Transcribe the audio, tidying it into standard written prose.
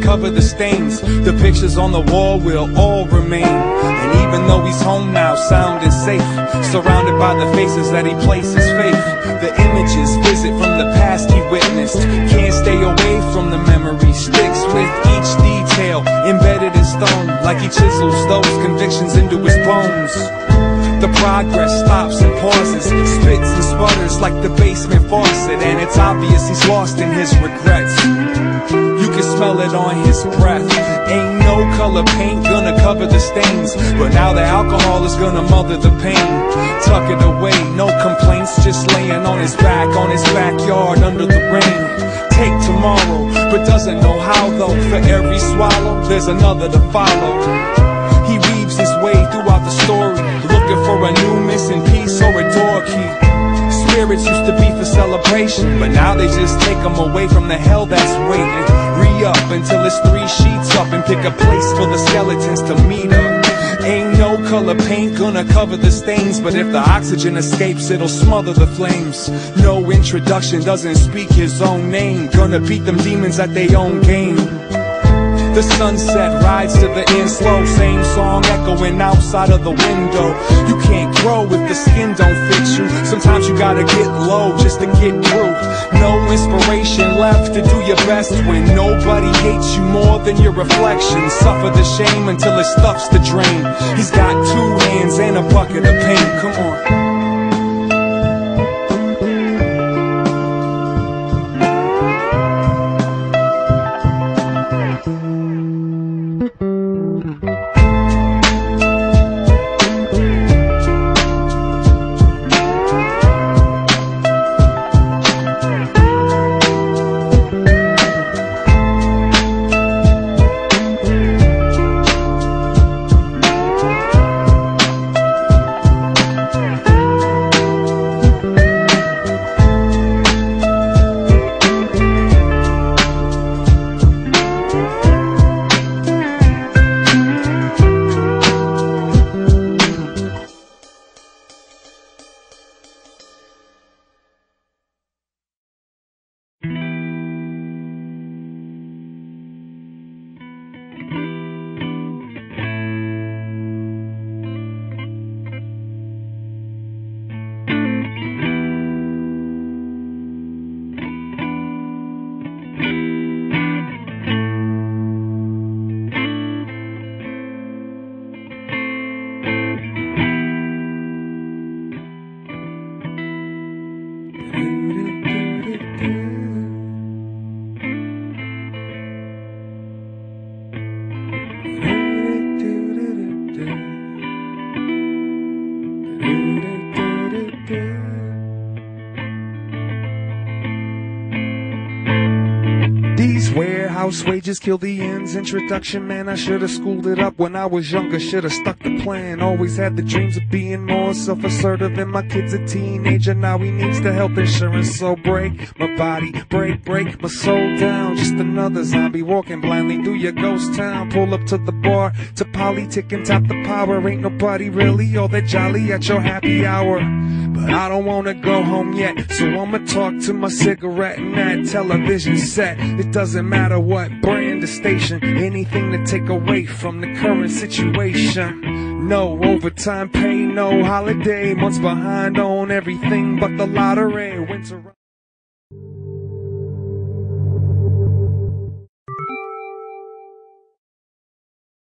cover the stains. The pictures on the wall will all remain. And even though he's home now, sound and safe, surrounded by the faces that he places faith. The images visit from the past he witnessed. Can't stay away from the memory. Sticks with each detail, embedded in stone, like he chisels those convictions into his bones. The progress stops and pauses, spits and sputters like the basement faucet, and it's obvious he's lost in his regrets. You can smell it on his breath. Ain't no color paint gonna cover the stains, but now the alcohol is gonna mother the pain. Tuck it away, no complaints, just laying on his back, on his backyard under the rain. Take tomorrow, but doesn't know how though. For every swallow, there's another to follow. He weaves his way throughout the story, looking for a new missing piece or a door key. Spirits used to be for celebration, but now they just take them away from the hell that's waiting. Re-up until it's 3 sheets up and pick a place for the skeletons to meet up. Ain't no color paint gonna cover the stains, but if the oxygen escapes, it'll smother the flames. No introduction, doesn't speak his own name. Gonna beat them demons at their own game. The sunset rides to the end slow, same song echoing outside of the window. You can't grow if the skin don't fit you. Sometimes you gotta get low just to get through. No inspiration left to do your best when nobody hates you more than your reflection. Suffer the shame until it stuffs the drain. He's got 2 hands and a bucket of pain. Come on. These warehouse wages kill the ends. Introduction, man, I should've schooled it up when I was younger. Should've stuck the plan. Always had the dreams of being more self-assertive. And my kid's a teenager, now he needs the health insurance. So break my body, break my soul down. Just another zombie walking blindly through your ghost town. Pull up to the bar, to politic and top the power. Ain't nobody really all that jolly at your happy hour. But I don't wanna go home yet, so I'ma talk to my cigarette and that television set. It doesn't matter what brand or station, anything to take away from the current situation. No overtime pay, no holiday, months behind on everything but the lottery. Winter